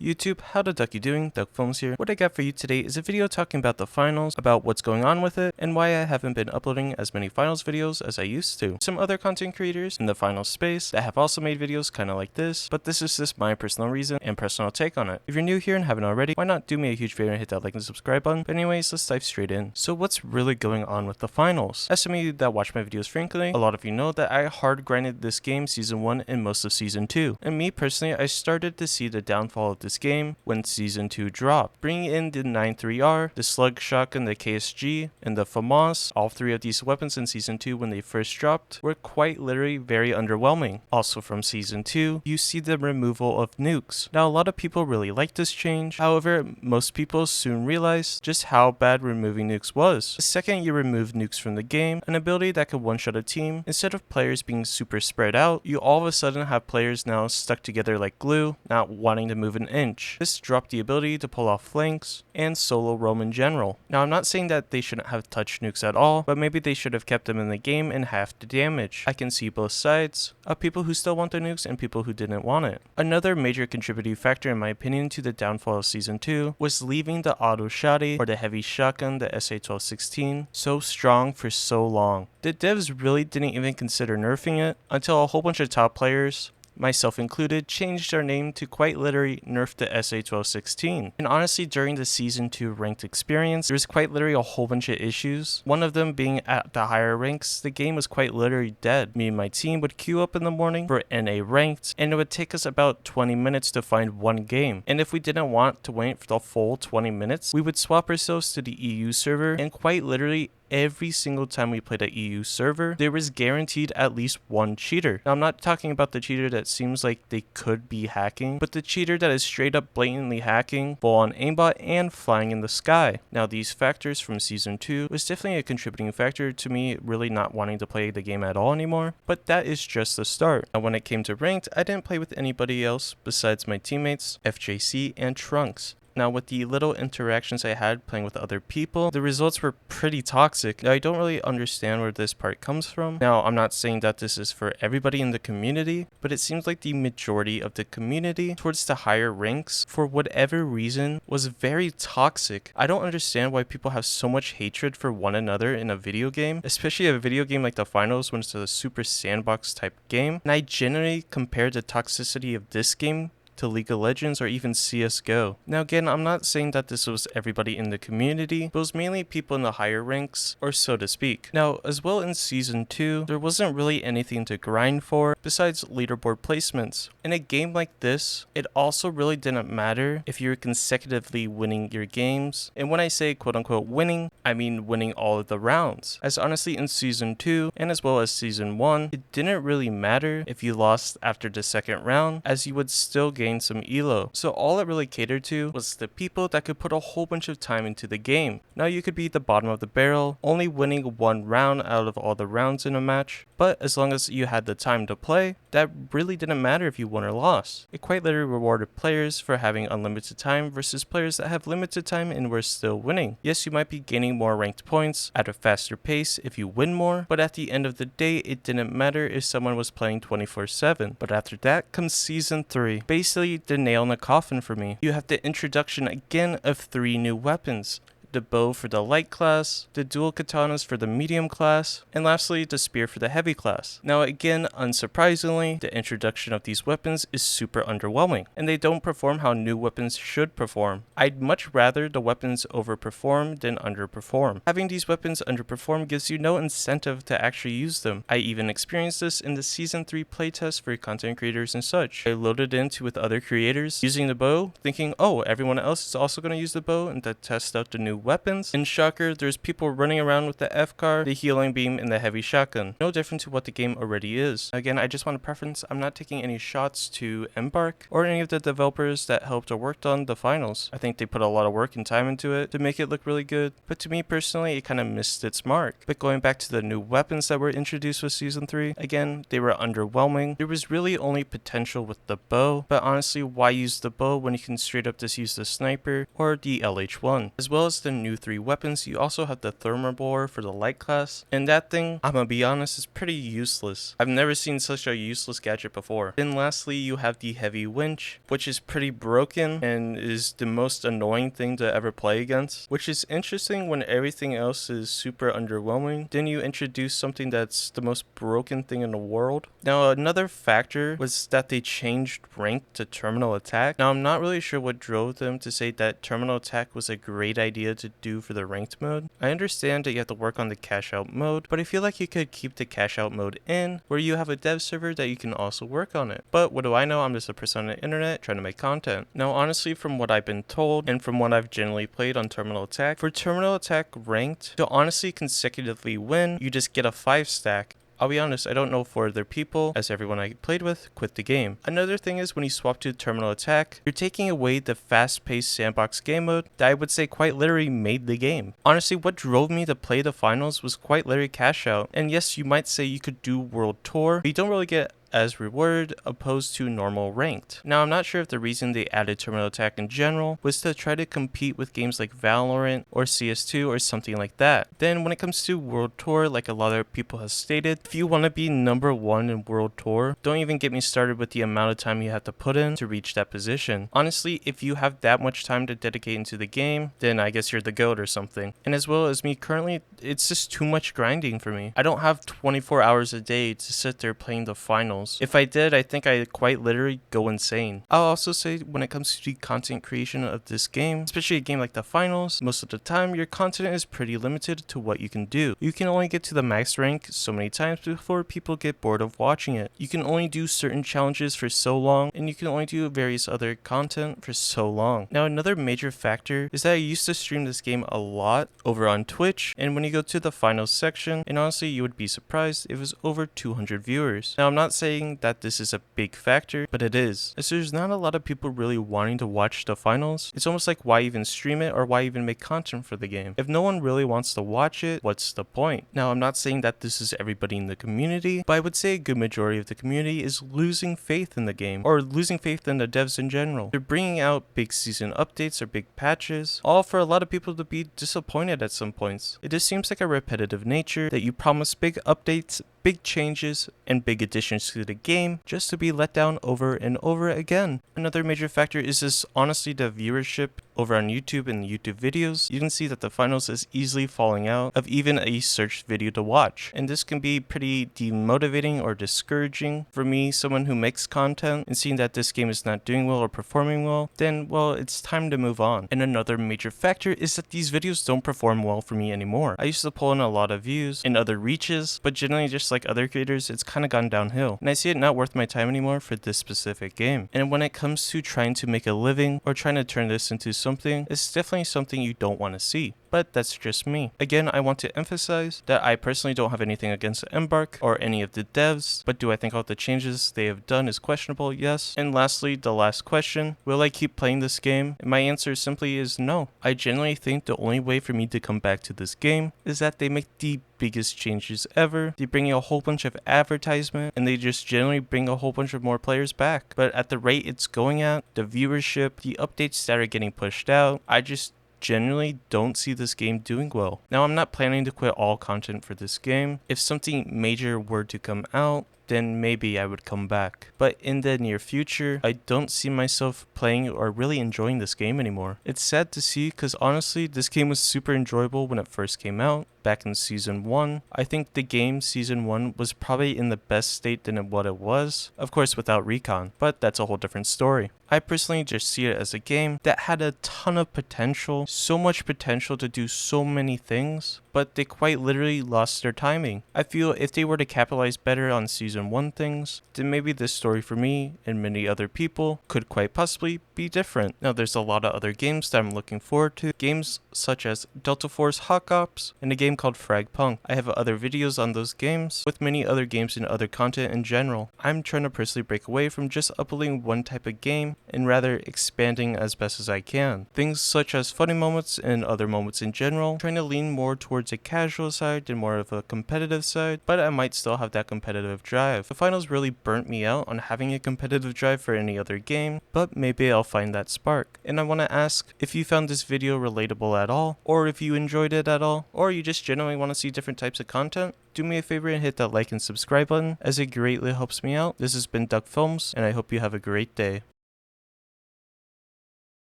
YouTube, how the duck you doing? Duck Films here. What I got for you today is a video talking about the finals, about what's going on with it, and why I haven't been uploading as many finals videos as I used to. Some other content creators in the finals space that have also made videos kinda like this, but this is just my personal reason and personal take on it. If you're new here and haven't already, why not do me a huge favor and hit that like and subscribe button? But anyways, let's dive straight in. So what's really going on with the finals? As some of you that watch my videos frequently, a lot of you know that I hard grinded this game season 1 and most of season 2. And me personally, I started to see the downfall of this game when season 2 dropped. Bringing in the 9.3R, the slug shotgun, the KSG, and the FAMAS, all three of these weapons in season 2 when they first dropped, were quite literally very underwhelming. Also from season 2, you see the removal of nukes. Now a lot of people really like this change, however, most people soon realized just how bad removing nukes was. The second you remove nukes from the game, an ability that could one-shot a team, instead of players being super spread out, you all of a sudden have players now stuck together like glue, not wanting to move an inch. This dropped the ability to pull off flanks and solo roam in general. Now I'm not saying that they shouldn't have touched nukes at all, but maybe they should have kept them in the game and half the damage. I can see both sides of people who still want the nukes and people who didn't want it. Another major contributing factor in my opinion to the downfall of season 2 was leaving the auto shotty or the heavy shotgun, the SA-1216, so strong for so long. The devs really didn't even consider nerfing it until a whole bunch of top players, myself included, changed our name to quite literally nerf the SA-1216. And honestly, during the season 2 ranked experience, there was quite literally a whole bunch of issues. One of them being at the higher ranks, the game was quite literally dead. Me and my team would queue up in the morning for NA ranked, and it would take us about 20 minutes to find one game. And if we didn't want to wait for the full 20 minutes, we would swap ourselves to the EU server, and quite literally every single time we played a EU server, there was guaranteed at least one cheater. Now, I'm not talking about the cheater that seems like they could be hacking, but the cheater that is straight up blatantly hacking, full-on aimbot, and flying in the sky. Now, these factors from Season 2 was definitely a contributing factor to me really not wanting to play the game at all anymore, but that is just the start. Now, when it came to ranked, I didn't play with anybody else besides my teammates, FJC, and Trunks. Now, with the little interactions I had playing with other people, the results were pretty toxic. Now, I don't really understand where this part comes from. Now, I'm not saying that this is for everybody in the community, but it seems like the majority of the community towards the higher ranks, for whatever reason, was very toxic. I don't understand why people have so much hatred for one another in a video game, especially a video game like the finals when it's a super sandbox type game. And I generally compare the toxicity of this game to League of Legends or even CSGO. Now again, I'm not saying that this was everybody in the community, but it was mainly people in the higher ranks, or so to speak. Now, as well in Season 2, there wasn't really anything to grind for besides leaderboard placements. In a game like this, it also really didn't matter if you were consecutively winning your games. And when I say quote-unquote winning, I mean winning all of the rounds. As honestly in Season 2, and as well as Season 1, it didn't really matter if you lost after the second round, as you would still gain some elo. So all it really catered to was the people that could put a whole bunch of time into the game. Now you could be at the bottom of the barrel, only winning one round out of all the rounds in a match, but as long as you had the time to play, that really didn't matter if you won or lost. It quite literally rewarded players for having unlimited time versus players that have limited time and were still winning. Yes, you might be gaining more ranked points at a faster pace if you win more, but at the end of the day, it didn't matter if someone was playing 24/7. But after that comes Season 3. Basically the nail in the coffin for me. You have the introduction again of 3 new weapons. The bow for the light class, the dual katanas for the medium class, and lastly the spear for the heavy class. Now again, unsurprisingly, the introduction of these weapons is super underwhelming, and they don't perform how new weapons should perform. I'd much rather the weapons overperform than underperform. Having these weapons underperform gives you no incentive to actually use them. I even experienced this in the Season 3 playtest for content creators and such. I loaded into with other creators using the bow, thinking, oh, everyone else is also going to use the bow and to test out the new weapons. And shocker, there's people running around with the FCAR, the healing beam, and the heavy shotgun. No different to what the game already is. Again, I just want to preference, I'm not taking any shots to Embark or any of the developers that helped or worked on the finals. I think they put a lot of work and time into it to make it look really good, but to me personally, it kind of missed its mark. But going back to the new weapons that were introduced with Season 3, again, they were underwhelming. There was really only potential with the bow, but honestly, why use the bow when you can straight up just use the sniper or the LH1, as well as the the new 3 weapons, you also have the thermobore for the light class, and that thing, I'm gonna be honest, is pretty useless. I've never seen such a useless gadget before. Then lastly, you have the heavy winch, which is pretty broken and is the most annoying thing to ever play against, which is interesting when everything else is super underwhelming. Then you introduce something that's the most broken thing in the world. Now another factor was that they changed rank to terminal attack. Now I'm not really sure what drove them to say that terminal attack was a great idea to do for the ranked mode. I understand that you have to work on the cash out mode, but I feel like you could keep the cash out mode in, where you have a dev server that you can also work on it. But what do I know? I'm just a person on the internet trying to make content. Now honestly, from what I've been told and from what I've generally played on terminal attack, for terminal attack ranked, to honestly consecutively win, you just get a 5 stack. I'll be honest, I don't know for other people, as everyone I played with quit the game. Another thing is when you swap to terminal attack, you're taking away the fast-paced sandbox game mode that I would say quite literally made the game. Honestly, what drove me to play the finals was quite literally cash out. And yes, you might say you could do world tour, but you don't really get as rewarded opposed to normal ranked. Now I'm not sure if the reason they added terminal attack in general was to try to compete with games like Valorant or CS2 or something like that. Then when it comes to world tour, like a lot of people have stated, if you want to be number 1 in world tour, don't even get me started with the amount of time you have to put in to reach that position. Honestly, if you have that much time to dedicate into the game, then I guess you're the GOAT or something. And as well as me currently, it's just too much grinding for me. I don't have 24 hours a day to sit there playing the finals. If I did, I think I'd quite literally go insane. I'll also say when it comes to the content creation of this game, especially a game like the finals, most of the time your content is pretty limited to what you can do. You can only get to the max rank so many times before people get bored of watching it. You can only do certain challenges for so long, and you can only do various other content for so long. Now another major factor is that I used to stream this game a lot over on Twitch, and when you go to the finals section, and honestly you would be surprised, it was over 200 viewers. Now I'm not saying that this is a big factor, but it is. As there's not a lot of people really wanting to watch the finals, it's almost like why even stream it or why even make content for the game? If no one really wants to watch it, what's the point? Now I'm not saying that this is everybody in the community, but I would say a good majority of the community is losing faith in the game, or losing faith in the devs in general. They're bringing out big season updates or big patches, all for a lot of people to be disappointed at some points. It just seems like a repetitive nature that you promise big updates, big changes, and big additions to the game just to be let down over and over again. Another major factor is just honestly the viewership over on YouTube and YouTube videos. You can see that the finals is easily falling out of even a searched video to watch, and this can be pretty demotivating or discouraging for me, someone who makes content, and seeing that this game is not doing well or performing well, then well, it's time to move on. And another major factor is that these videos don't perform well for me anymore. I used to pull in a lot of views and other reaches, but generally just like other creators, it's kind of gone downhill, and I see it not worth my time anymore for this specific game. And when it comes to trying to make a living or trying to turn this into something, it's definitely something you don't want to see. But that's just me. Again, I want to emphasize that I personally don't have anything against Embark or any of the devs, but do I think all the changes they have done is questionable? Yes. And lastly, the last question, will I keep playing this game? And my answer simply is no. I genuinely think the only way for me to come back to this game is that they make the biggest changes ever. They bring a whole bunch of advertisement, and they just generally bring a whole bunch of more players back. But at the rate it's going at, the viewership, the updates that are getting pushed out, I just generally don't see this game doing well. Now I'm not planning to quit all content for this game. If something major were to come out, then maybe I would come back. But in the near future, I don't see myself playing or really enjoying this game anymore. It's sad to see because honestly, this game was super enjoyable when it first came out. Back in Season 1, I think the game Season 1 was probably in the best state than what it was, of course without recon, but that's a whole different story. I personally just see it as a game that had a ton of potential, so much potential to do so many things, but they quite literally lost their timing. I feel if they were to capitalize better on Season 1 things, then maybe this story for me and many other people could quite possibly be different. Now there's a lot of other games that I'm looking forward to, games such as Delta Force Hawk Ops, and a game called Frag Punk. I have other videos on those games, with many other games and other content in general. I'm trying to personally break away from just uploading one type of game, and rather expanding as best as I can. Things such as funny moments and other moments in general, trying to lean more towards a casual side and more of a competitive side, but I might still have that competitive drive. The finals really burnt me out on having a competitive drive for any other game, but maybe I'll find that spark. And I want to ask if you found this video relatable at all, or if you enjoyed it at all, or you just generally want to see different types of content. Do me a favor and hit that like and subscribe button, as it greatly helps me out. This has been Duck Films, and I hope you have a great day.